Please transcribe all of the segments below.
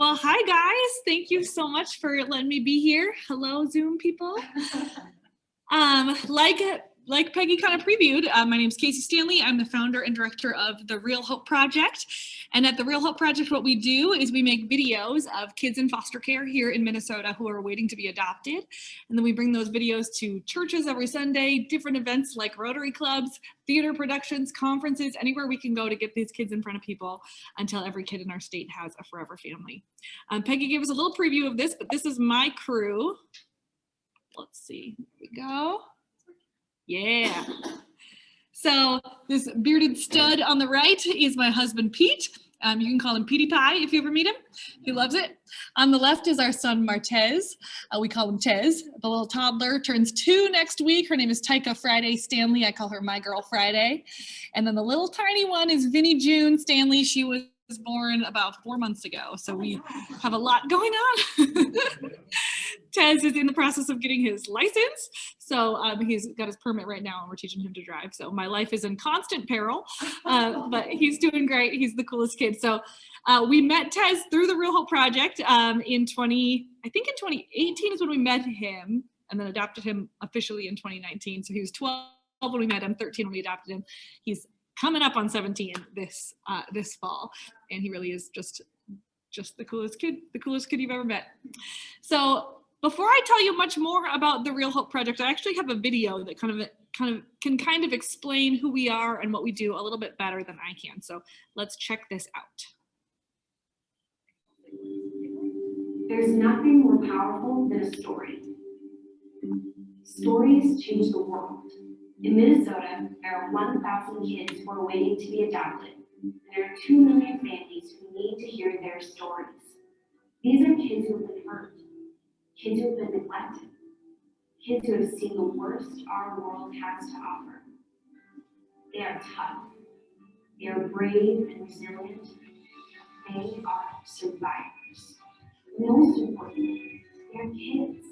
Well, hi guys. Thank you so much for letting me be here. Hello, Zoom people. Like Peggy kind of previewed, my name is Kaycee Stanley. I'm the founder and director of the Real Hope Project. And at the Real Hope Project, what we do is we make videos of kids in foster care here in Minnesota who are waiting to be adopted. And then we bring those videos to churches every Sunday, different events like Rotary clubs, theater productions, conferences, anywhere we can go to get these kids in front of people until every kid in our state has a forever family. Peggy gave us a little preview of this, but this is my crew. Let's see, here we go. Yeah. So this bearded stud on the right is my husband, Pete. You can call him Petey Pie if you ever meet him. He loves it. On the left is our son, Martez. We call him Tez. The little toddler turns 2 next week. Her name is Tyka Friday Stanley. I call her My Girl Friday. And then the little tiny one is Vinnie June Stanley. She was born about 4 months ago. So we have a lot going on. Tez is in the process of getting his license. So he's got his permit right now and we're teaching him to drive. So my life is in constant peril, but he's doing great. He's the coolest kid. So we met Tez through the Real Hope Project in 2018 is when we met him, and then adopted him officially in 2019. So he was 12 when we met him, 13 when we adopted him. He's coming up on 17 this fall, and he really is just the coolest kid you've ever met. So before I tell you much more about the Real Hope Project, I actually have a video that can explain who we are and what we do a little bit better than I can. So let's check this out. There's nothing more powerful than a story. Stories change the world. In Minnesota, there are 1,000 kids who are waiting to be adopted. And there are 2 million families who need to hear their stories. These are kids who have been hurt, kids who have been neglected, kids who have seen the worst our world has to offer. They are tough. They are brave and resilient. They are survivors. Most importantly, they are kids.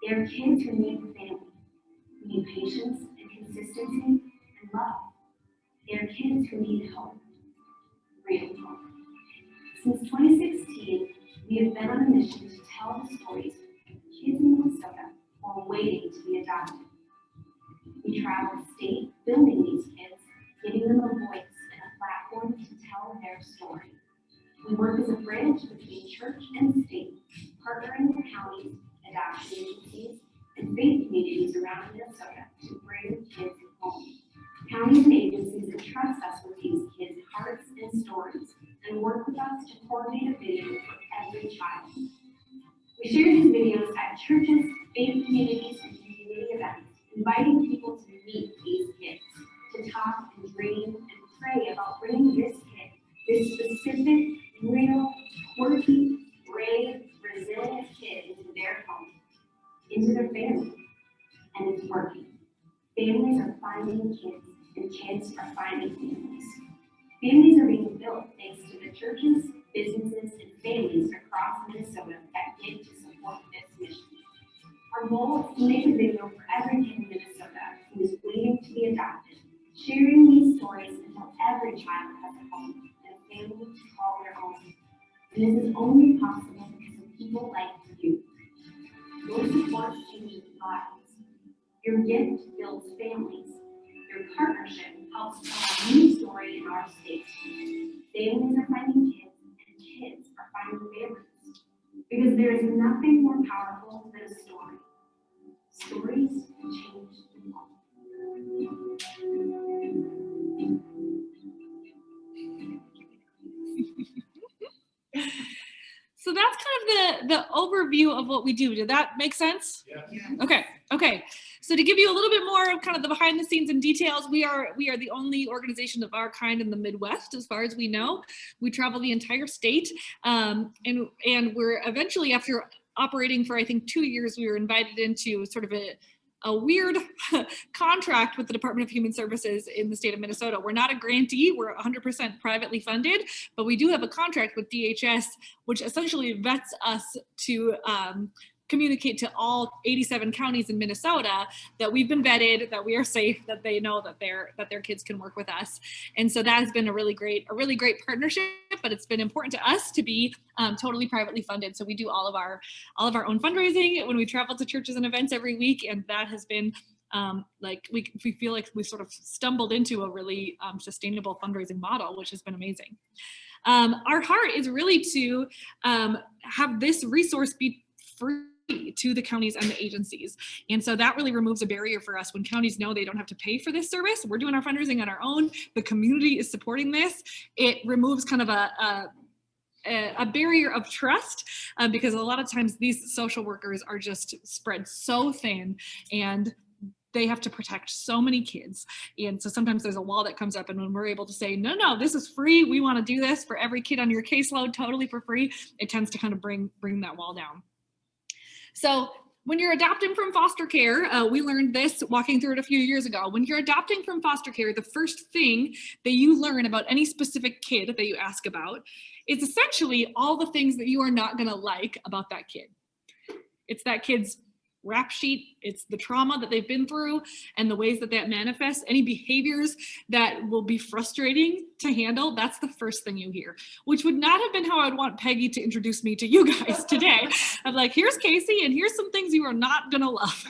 They are kids who need family, who need patience and consistency and love. They are kids who need hope, real hope. Since 2016, we have been on a mission to tell the stories of kids in Minnesota who are waiting to be adopted. We travel the state filming these kids, giving them a voice and a platform to tell their story. We work as a bridge between church and state, partnering with counties, adoption agencies, and faith communities around Minnesota to bring kids home. Counties and agencies entrust us with these kids' hearts and stories and work with us to coordinate a video for every child. We share these videos at churches, faith communities, and community events, inviting people to meet these kids, to talk and dream and pray about bringing this kid, this specific, real, quirky, brave, resilient kid into their home, into their family. And it's working. Families are finding kids, and kids are finding families. Families are being built thanks to the churches, businesses, and families across Minnesota that give to support this mission. Our goal is to make a video for every kid in Minnesota who is waiting to be adopted, sharing these stories until every child has a home and a family to call their own. And this is only possible because of people like you. Your support changes lives. Your gift builds families. Your partnership helps tell a new story in our state. Families are finding kids, and kids are finding families. Because there is nothing more powerful than a story. Stories change the world. So that's kind of the overview of what we do. Did that make sense? Yeah. Okay. So to give you a little bit more of kind of the behind the scenes and details, we are the only organization of our kind in the Midwest, as far as we know. We travel the entire state, and we're eventually, after operating for I think 2 years, we were invited into sort of a weird contract with the Department of Human Services in the state of Minnesota. We're not a grantee, we're 100% privately funded, but we do have a contract with DHS, which essentially vets us to communicate to all 87 counties in Minnesota that we've been vetted, that we are safe, that they know that their kids can work with us. And so that has been a really great partnership, but it's been important to us to be totally privately funded. So we do all of our own fundraising when we travel to churches and events every week. And that has been like we feel like we sort of stumbled into a really sustainable fundraising model, which has been amazing. Our heart is really to have this resource be free to the counties and the agencies. And so that really removes a barrier for us when counties know they don't have to pay for this service. We're doing our fundraising on our own. The community is supporting this. It removes kind of a barrier of trust because a lot of times these social workers are just spread so thin and they have to protect so many kids. And so sometimes there's a wall that comes up, and when we're able to say, no, this is free, we want to do this for every kid on your caseload totally for free, it tends to kind of bring that wall down. So when you're adopting from foster care, we learned this walking through it a few years ago. When you're adopting from foster care, the first thing that you learn about any specific kid that you ask about is essentially all the things that you are not going to like about that kid. It's that kid's rap sheet, it's the trauma that they've been through and the ways that manifests, any behaviors that will be frustrating to handle. That's the first thing you hear, which would not have been how I'd want Peggy to introduce me to you guys today. I'm like, here's Kaycee, and here's some things you are not gonna love.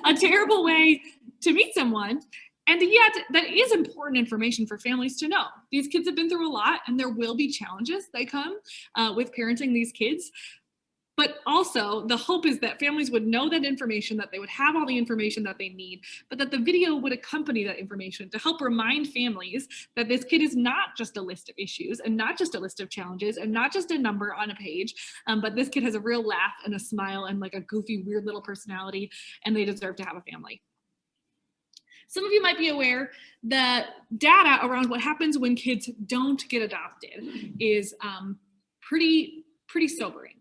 A terrible way to meet someone. And yet that is important information for families to know. These kids have been through a lot, and there will be challenges that come with parenting these kids. But also the hope is that families would know that information, that they would have all the information that they need, but that the video would accompany that information to help remind families that this kid is not just a list of issues and not just a list of challenges and not just a number on a page, but this kid has a real laugh and a smile and like a goofy, weird little personality, and they deserve to have a family. Some of you might be aware that data around what happens when kids don't get adopted is pretty sobering.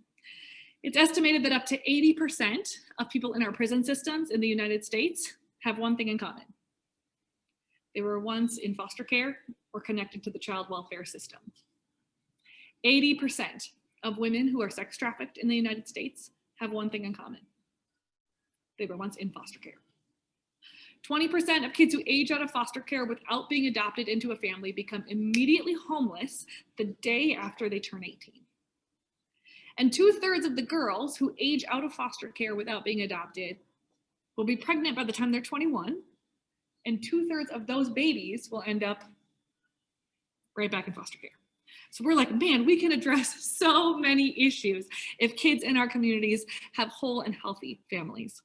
It's estimated that up to 80% of people in our prison systems in the United States have one thing in common. They were once in foster care or connected to the child welfare system. 80% of women who are sex trafficked in the United States have one thing in common. They were once in foster care. 20% of kids who age out of foster care without being adopted into a family become immediately homeless the day after they turn 18. And 2/3 of the girls who age out of foster care without being adopted will be pregnant by the time they're 21. And 2/3 of those babies will end up right back in foster care. So we're like, man, we can address so many issues if kids in our communities have whole and healthy families.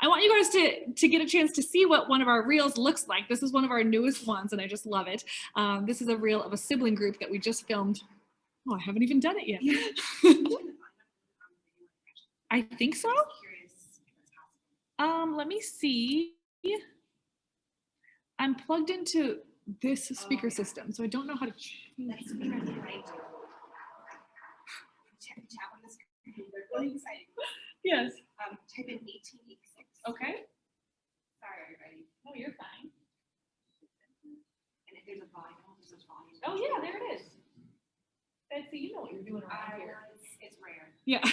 I want you guys to get a chance to see what one of our reels looks like. This is one of our newest ones, and I just love it. This is a reel of a sibling group that we just filmed. Oh, I haven't even done it yet. I think so. Let me see. I'm plugged into this speaker system, so I don't know how to change it. They're really exciting. Yes. Type in 1886. Okay. Sorry, everybody. Oh, you're fine. And if there's a volume, there's a volume. Oh, yeah, there it is. Betsy, you know what you're doing around here. It's rare. Yeah.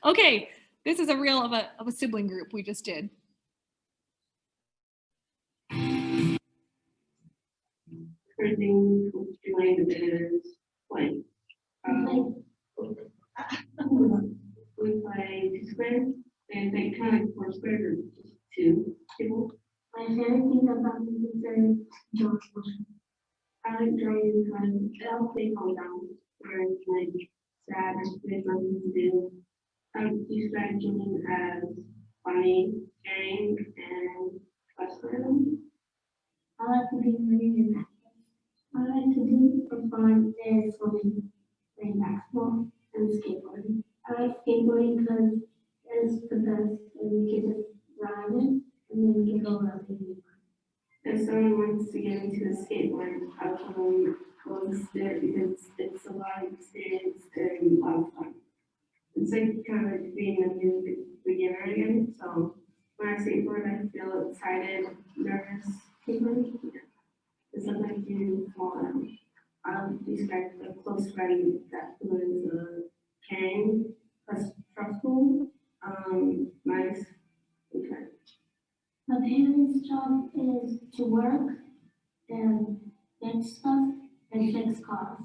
Okay, this is a reel of a sibling group we just did. First thing doing is like we play 2 squares and they kind of 4 squares or just 2 people. My favorite thing about this is George. I like drawing kind of I'll play down where it's like sad or there's nothing to do. I describe gaming as funny, caring, and trustworthy. I like to be really active. I like to do for fun is swimming, playing basketball, and skateboarding. I like skateboarding because it's the best and we can just ride it and then we can go around and if someone wants to get into a skateboard, I'll tell them go there because it's a lot of experience and a lot of fun. It's like kind of like being a new beginner again. So when I skateboard, I feel excited, nervous, tingling. It's something I do for describe a close friend that was caring, trustful, nice, and kind. The parents' job is to work and get stuff and fix cars.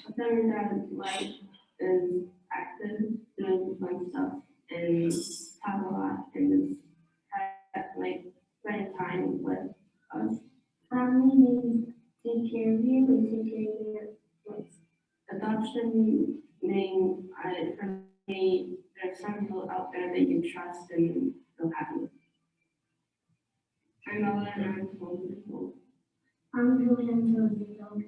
A parent that like is active, doing fun stuff, and talk a lot, and just have, like spend time with us. Family means take care of you and take care of your kids. Adoption means, for me, there's some people out there that you trust and feel happy with. I'm Ella and I'm 12 years old. I'm Julian, 12 years old.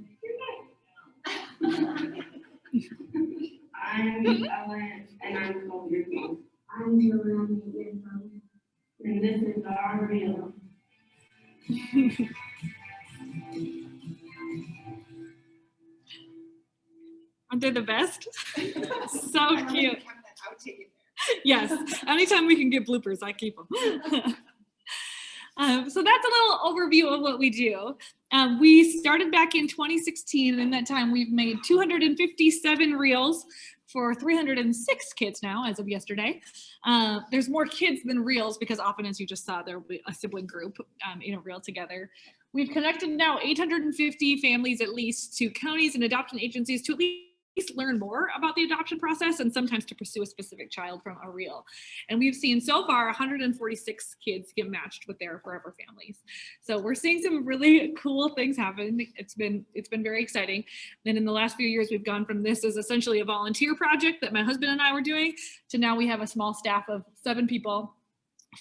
I'm Ellen and I'm 12 years old. I'm Julian, 8 years old. And this is our reel. Aren't they the best? So cute. Have that outtake in there. Yes, anytime we can get bloopers, I keep them. So that's a little overview of what we do. We started back in 2016, and in that time we've made 257 reels for 306 kids now as of yesterday. There's more kids than reels because often, as you just saw, there will be a sibling group in a reel together. We've connected now 850 families at least to counties and adoption agencies to at least learn more about the adoption process and sometimes to pursue a specific child from a reel. And we've seen so far 146 kids get matched with their forever families. So we're seeing some really cool things happen. It's been very exciting. And in the last few years, we've gone from this as essentially a volunteer project that my husband and I were doing to now we have a small staff of 7 people,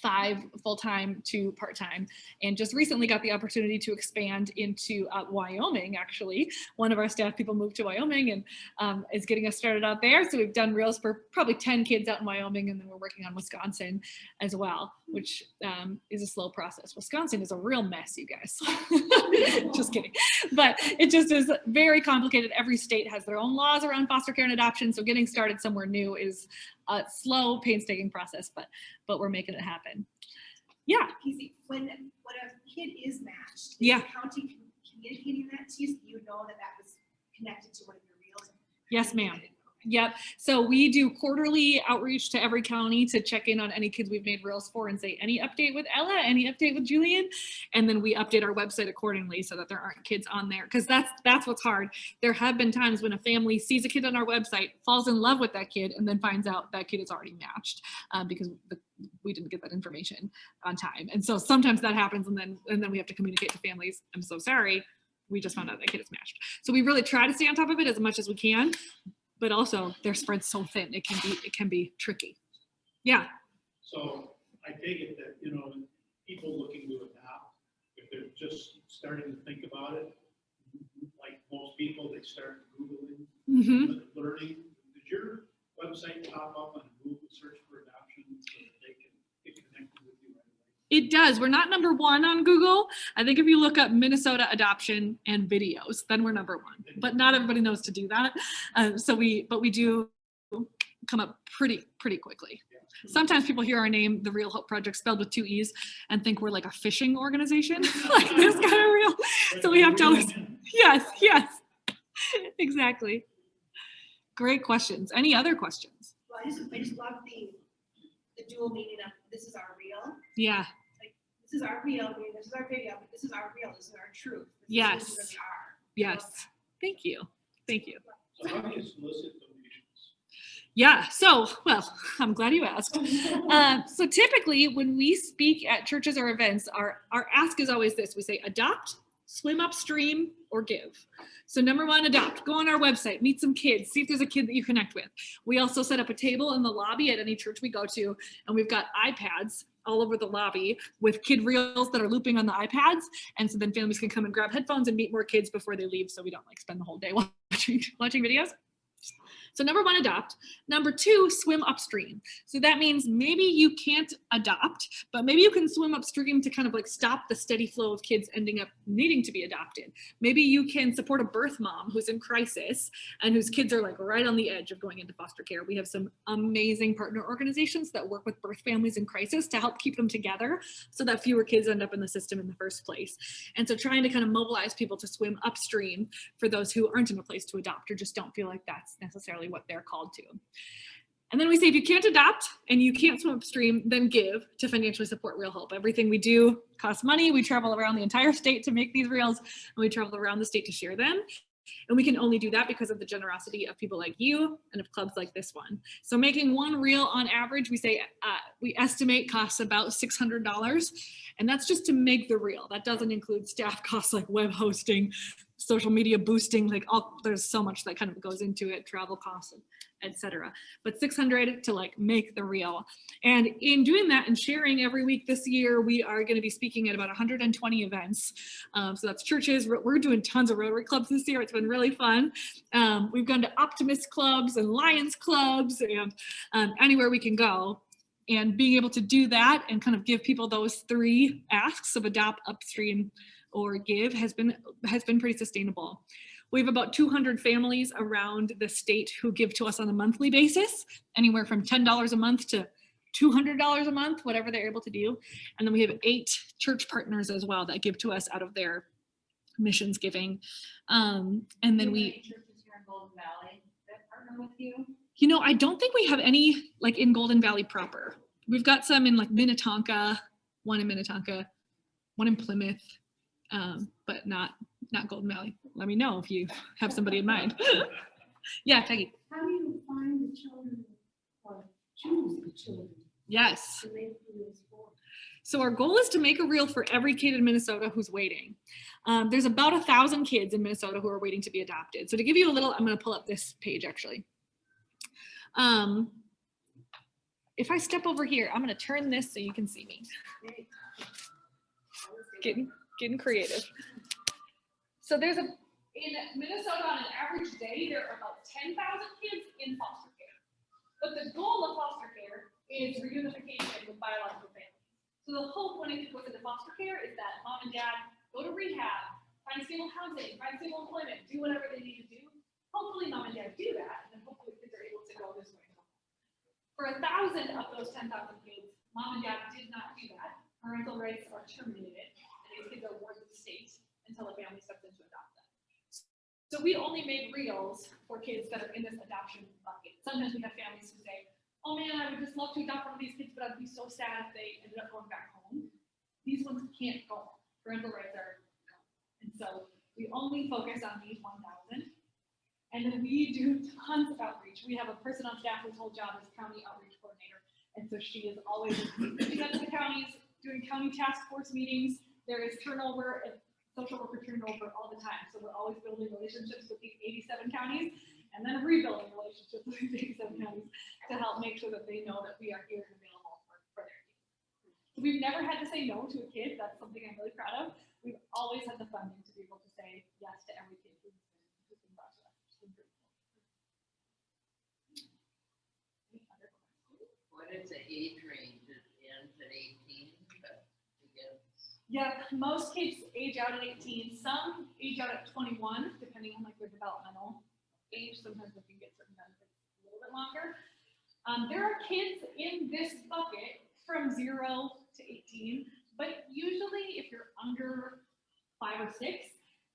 5 full-time, 2 part-time, and just recently got the opportunity to expand into Wyoming. Actually, one of our staff people moved to Wyoming and is getting us started out there. So we've done reels for probably 10 kids out in Wyoming, and then we're working on Wisconsin as well, which is a slow process. Wisconsin is a real mess, you guys. Just kidding. But it just is very complicated. Every state has their own laws around foster care and adoption, so getting started somewhere new is a slow, painstaking process, but we're making it happen. Yeah. Kaycee, when a kid is matched, is Yeah. the county communicating that to you, so you know that was connected to one of your reels? Yes, ma'am. Yep. So we do quarterly outreach to every county to check in on any kids we've made reels for and say, any update with Ella, any update with Julian? And then we update our website accordingly so that there aren't kids on there. Because that's what's hard. There have been times when a family sees a kid on our website, falls in love with that kid, and then finds out that kid is already matched because we didn't get that information on time. And so sometimes that happens, and then we have to communicate to families, I'm so sorry, we just found out that kid is matched. So we really try to stay on top of it as much as we can. But also they're spread so thin, it can be tricky. Yeah. So I take it that, people looking to adopt, if they're just starting to think about it, like most people, they start Googling, learning. Did your website pop up on Google search for adoption so that they can get connected with you right away? It does. We're not number 1 on Google. I think if you look up Minnesota adoption and videos, then we're number 1. But not everybody knows to do that. But we do come up pretty quickly. Sometimes people hear our name, the Real Hope Project, spelled with 2 E's, and think we're like a fishing organization, like this kind of real. So we have to always, yes, exactly. Great questions. Any other questions? Well, I just love the dual meaning of this is our reel. Yeah. This is our real, I mean, this is our video, but this is our real, this is our truth. This Yes. is who we really are. Yes. Thank you. So how do you solicit donations? Yeah, so, well, I'm glad you asked. So typically when we speak at churches or events, our ask is always this. We say adopt, swim upstream, or give. So number 1, adopt. Go on our website, meet some kids, see if there's a kid that you connect with. We also set up a table in the lobby at any church we go to, and we've got iPads all over the lobby with kid reels that are looping on the iPads. And so then families can come and grab headphones and meet more kids before they leave, so we don't spend the whole day watching videos. So number 1, adopt. Number 2, swim upstream. So that means maybe you can't adopt, but maybe you can swim upstream to kind of stop the steady flow of kids ending up needing to be adopted. Maybe you can support a birth mom who's in crisis and whose kids are right on the edge of going into foster care. We have some amazing partner organizations that work with birth families in crisis to help keep them together so that fewer kids end up in the system in the first place. And so trying to kind of mobilize people to swim upstream for those who aren't in a place to adopt or just don't feel like that's that's necessarily what they're called to. And then we say, if you can't adopt and you can't swim upstream, then give to financially support Real Hope. Everything we do costs money. We travel around the entire state to make these reels, and we travel around the state to share them. And we can only do that because of the generosity of people like you and of clubs like this one. So making one reel on average, we say, we estimate costs about $600. And that's just to make the reel. That doesn't include staff costs like web hosting, social media boosting, like there's so much that kind of goes into it, travel costs, etc. But 600 to like make the reel. And in doing that and sharing every week this year, we are going to be speaking at about 120 events. So that's churches. We're doing tons of Rotary clubs this year. It's been really fun. We've gone to Optimist clubs and Lions clubs and anywhere we can go. And being able to do that and kind of give people those three asks of adopt, upstream, or give has been pretty sustainable. We have about 200 families around the state who give to us on a monthly basis, anywhere from $10 a month to $200 a month, whatever they're able to do. And then we have 8 church partners as well that give to us out of their missions giving. And then we churches here in Golden Valley that partner with you? You know, I don't think we have any like in Golden Valley proper. We've got some in like Minnetonka, one in Minnetonka, one in Plymouth, but not Golden Valley. Let me know if you have somebody in mind. Yeah, Peggy. How do you find the children or choose the children Yes. to make reels for? So our goal is to make a reel for every kid in Minnesota who's waiting. There's about 1,000 kids in Minnesota who are waiting to be adopted. So to give you a little, I'm going to pull up this page actually. If I step over here, I'm going to turn this so you can see me. Getting creative. So in Minnesota on an average day, there are about 10,000 kids in foster care. But the goal of foster care is reunification with biological families. So the hope when it goes into foster care is that mom and dad go to rehab, find stable housing, find stable employment, do whatever they need to do. Hopefully mom and dad do that, and then hopefully kids are able to go this way. For 1,000 of those 10,000 kids, mom and dad did not do that. Parental rights are terminated, and these kids are wards of the state until a family steps in to adopt them. So we only make reels for kids that are in this adoption bucket. Sometimes we have families who say, oh man, I would just love to adopt one of these kids, but I'd be so sad if they ended up going back home. These ones can't go. Parental rights are gone. And so we only focus on these 1,000. And then we do tons of outreach. We have a person on staff whose whole job is county outreach coordinator. And so she is always reaching out to the counties, doing county task force meetings. There is turnover and social worker turnover all the time. So we're always building relationships with these 87 counties and then rebuilding relationships with these 87 counties to help make sure that they know that we are here and available for their needs. So we've never had to say no to a kid. That's something I'm really proud of. We've always had the funding to be able to say yes to every kid who's been brought to us. What is the age range? It ends at 18, but yeah, most kids age out at 18. Some age out at 21, depending on like their developmental age. Sometimes they can get certain benefits a little bit longer. There are kids in this bucket from 0 to 18, but usually if you're under 5 or 6,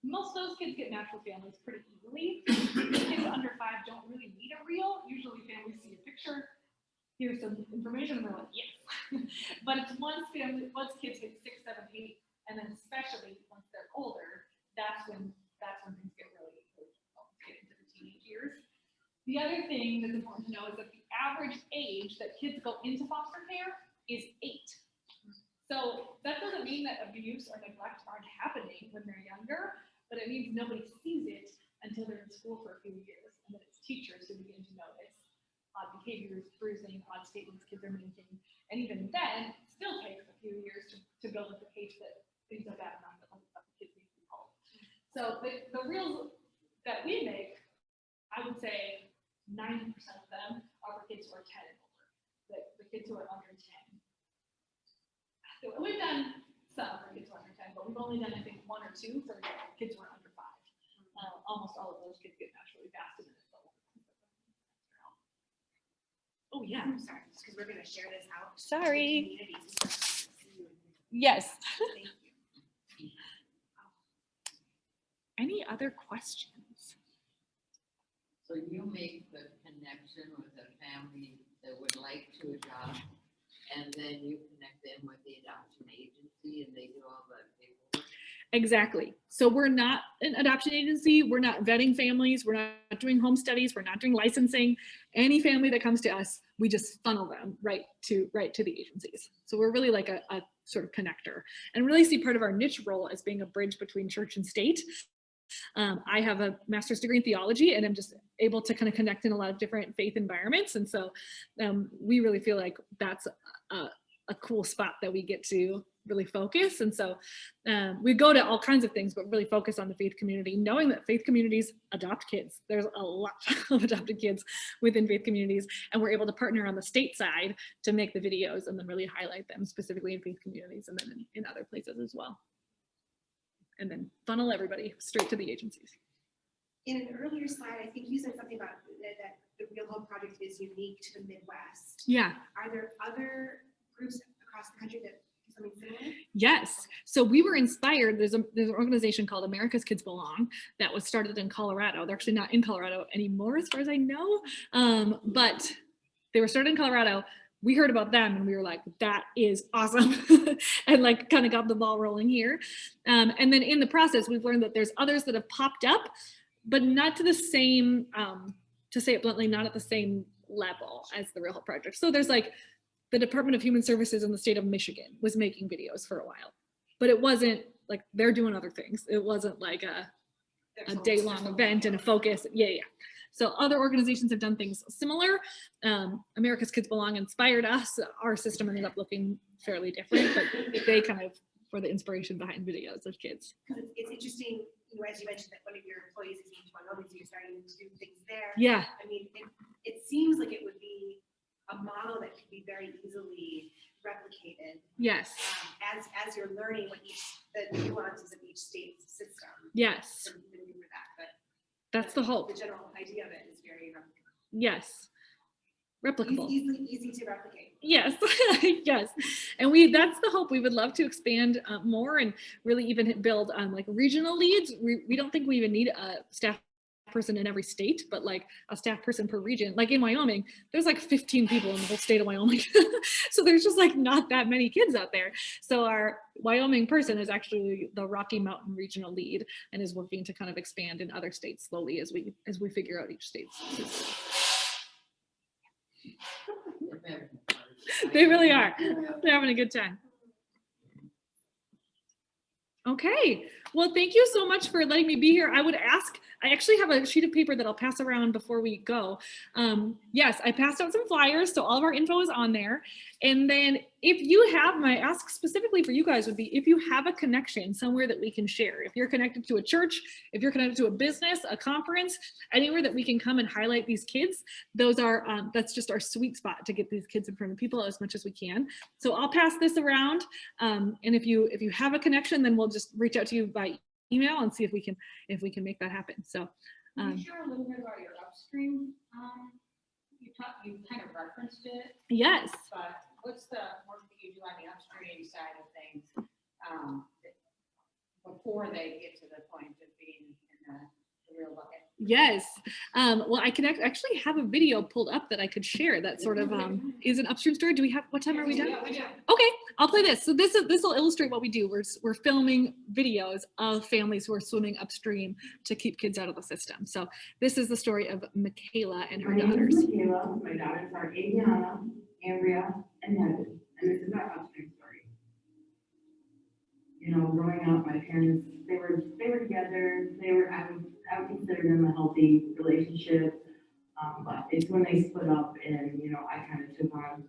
most of those kids get natural families pretty easily. Kids under 5 don't really need a reel. Usually families see a picture, here's some information, and they're like, yes. But it's once kids hit 6, 7, 8, and then especially once they're older, that's when things get really difficult to get into the teenage years. The other thing that's important to know is that the average age that kids go into foster care is 8. So that doesn't mean that abuse or neglect aren't happening when they're younger, but it means nobody sees it until they're in school for a few years, and then it's teachers who begin to notice odd behaviors, bruising, odd statements kids are making. And even then, it still takes a few years to build up the case that things are bad enough that the kids need to be called. So the reels that we make, I would say 90% of them are for kids who are 10 and over, the kids who are under 10. So we've done some for kids who are under 10, but we've only done, I think, 1 or 2 for kids who are under 5. Almost all of those kids get naturally fast in it. Oh yeah. I'm sorry, just because we're going to share this out. Sorry. To the community. Yes. Thank you. Any other questions? So you make the connection with a family that would like to adopt, and then you connect them with the adoption agency and they do all the paperwork? Exactly. So we're not an adoption agency. We're not vetting families. We're not doing home studies. We're not doing licensing. Any family that comes to us, we just funnel them right to the agencies. So we're really like a sort of connector, and really see part of our niche role as being a bridge between church and state. I have a master's degree in theology, and I'm just able to kind of connect in a lot of different faith environments. And so we really feel like that's a cool spot that we get to really focus. And so we go to all kinds of things, but really focus on the faith community, knowing that faith communities adopt kids. There's a lot of adopted kids within faith communities, and we're able to partner on the state side to make the videos and then really highlight them specifically in faith communities and then in other places as well. And then funnel everybody straight to the agencies. In an earlier slide, I think you said something about that the Real Hope Project is unique to the Midwest. Yeah. Are there other groups across the country that do something similar? Yes. So we were inspired. There's an organization called America's Kids Belong that was started in Colorado. They're actually not in Colorado anymore, as far as I know, but they were started in Colorado. We heard about them and we were like, that is awesome. And like kind of got the ball rolling here. And then in the process, we've learned that there's others that have popped up, but not to the same, to say it bluntly, not at the same level as the Real Hope Project. So there's like the Department of Human Services in the state of Michigan was making videos for a while, but it wasn't like they're doing other things. It wasn't like a day-long event and a focus. Yeah. So other organizations have done things similar. America's Kids Belong inspired us. Our system ended up looking fairly different, but they kind of were the inspiration behind videos of kids. It's interesting, as you mentioned, that one of your employees is in Wyoming, so you're starting to do things there. Yeah. I mean, it seems like it would be a model that could be very easily replicated. Yes. As you're learning what the nuances of each state's system. Yes. So you can maneuver that, but that's the hope. The general idea of it is very replicable. Yes. Replicable. Easy to replicate. Yes. Yes. And that's the hope. We would love to expand more and really even build like regional leads. We don't think we even need a staff person in every state, but like a staff person per region. Like in Wyoming, there's like 15 people in the whole state of Wyoming. So there's just like not that many kids out there. So our Wyoming person is actually the Rocky Mountain regional lead and is working to kind of expand in other states slowly as we figure out each state's system. They really are. They're having a good time. Okay. Well, thank you so much for letting me be here. I would ask, I actually have a sheet of paper that I'll pass around before we go. Yes, I passed out some flyers, so all of our info is on there. And then if you have, my ask specifically for you guys would be if you have a connection somewhere that we can share. If you're connected to a church, if you're connected to a business, a conference, anywhere that we can come and highlight these kids, those are, that's just our sweet spot to get these kids in front of people as much as we can. So I'll pass this around. And if you have a connection, then we'll just reach out to you by email and see if we can make that happen. So Can you share a little bit about your upstream? You kind of referenced it. Yes. But what's the work that you do on the upstream side of things before they get to the point of being in the real bucket? Yes. Well, I can actually have a video pulled up that I could share that sort of is an upstream story. Do we have, what time are we done? Okay, I'll play this. So this will illustrate what we do. We're filming videos of families who are swimming upstream to keep kids out of the system. So this is the story of Michaela and her daughters. Michaela, my daughters are Adriana, Andrea, and Heaven, and this is our upstream story. You know, growing up, my parents, they were together. I would consider them a healthy relationship, but it's when they split up, and you know, I kind of took on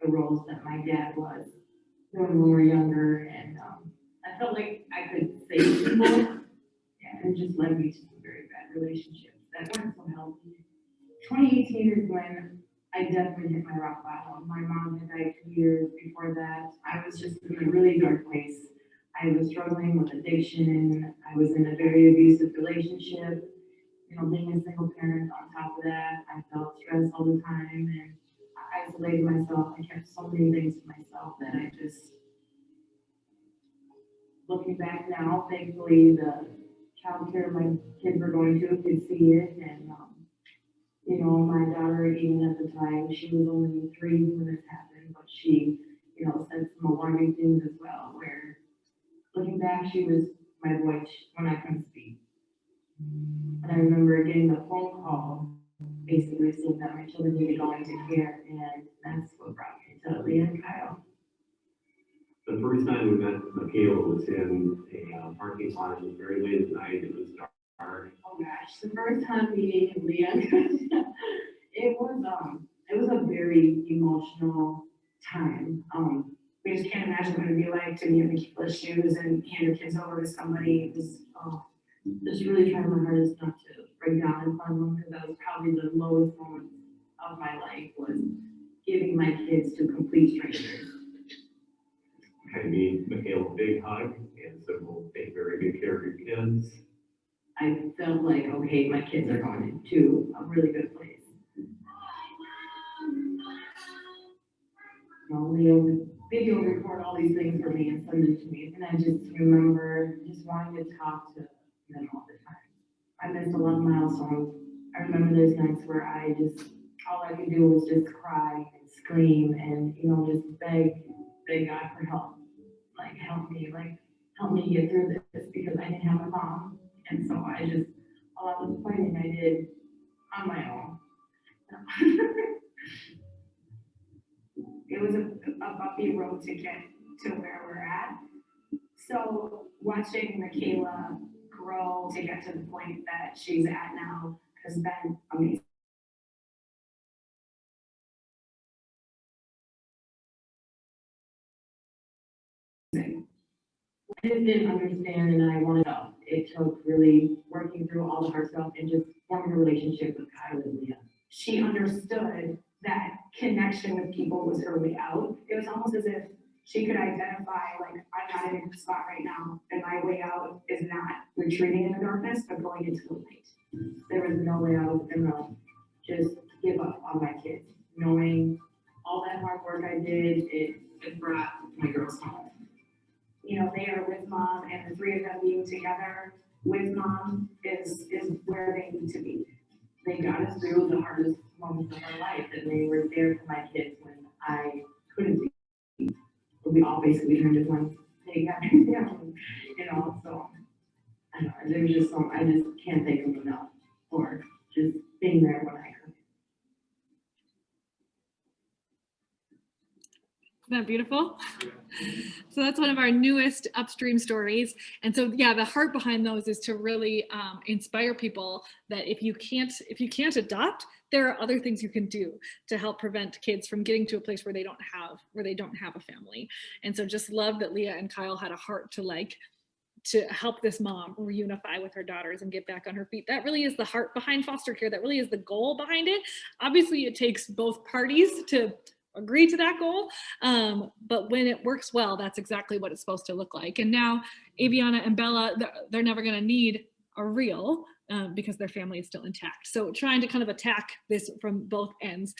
the roles that my dad was doing when we were younger, and I felt like I could save people, and it just led me to some very bad relationships that weren't so healthy. 2018 is when I definitely hit my rock bottom. My mom had died 2 years before that. I was just in a really dark place. I was struggling with addiction. I was in a very abusive relationship. You know, being a single parent on top of that, I felt stressed all the time, and I isolated myself. I kept so many things to myself that I just, looking back now, thankfully the child care my kids were going to could see it, and you know, my daughter, even at the time, she was only 3 when this happened, but she, you know, said some alarming things as well, where looking back, she was my voice when I couldn't speak. And I remember getting the phone call, basically saying that my children needed going to care, and that's what brought me to Leah and Kyle. The first time we met Michaela was in a parking lot. It was very late at night. It was dark. Oh gosh, the first time meeting Leah, it was a very emotional time. We just can't imagine what it'd be like to be in Michaela's shoes and hand your kids over to somebody. Just really trying my hardest not to break down in front of them, because that was probably the lowest moment of my life, was giving my kids to complete strangers. I gave Michaela a big hug and said, we'll take very good care of your kids. I felt like, okay, my kids are going to a really good place. Leah would video record all these things for me and send them to me, and I just remember just wanting to talk to them all the time. I missed a lot of milestones. I remember those nights where all I could do was just cry and scream and, you know, just beg God for help. Like, help me get through this, because I didn't have a mom. And so a lot of the fighting I did on my own. It was a bumpy road to get to where we're at. So watching Michaela grow to get to the point that she's at now has been amazing. I just didn't understand, and I wanted to. It took really working through all the hard stuff and just forming a relationship with Kyle and Leah. She understood that connection with people was her way out. It was almost as if she could identify, like, I'm not in a good spot right now, and my way out is not retreating in the darkness, but going into the light. There was no way I was gonna just give up on my kids. Knowing all that hard work I did, it brought my girls home. You know, they are with mom, and the 3 of them being together with mom is where they need to be. They got us through the hardest moments of our life, and they were there for my kids when I couldn't be. We all basically turned as one big happy family, you know, so I don't know, there's just I just can't thank them enough for just being there when I could. Isn't that beautiful? So that's one of our newest upstream stories. And so, yeah, the heart behind those is to really inspire people that if you can't adopt, there are other things you can do to help prevent kids from getting to a place where they don't have a family. And so just love that Leah and Kyle had a heart to help this mom reunify with her daughters and get back on her feet. That really is the heart behind foster care. That really is the goal behind it. Obviously, it takes both parties to agree to that goal. But when it works well, that's exactly what it's supposed to look like. And now Aviana and Bella, they're never going to need a real because their family is still intact. So trying to kind of attack this from both ends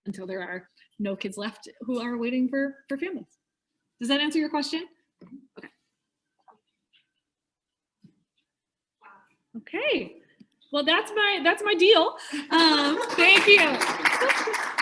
until there are no kids left who are waiting for families. Does that answer your question? Okay. Okay. Well, that's my deal. Thank you.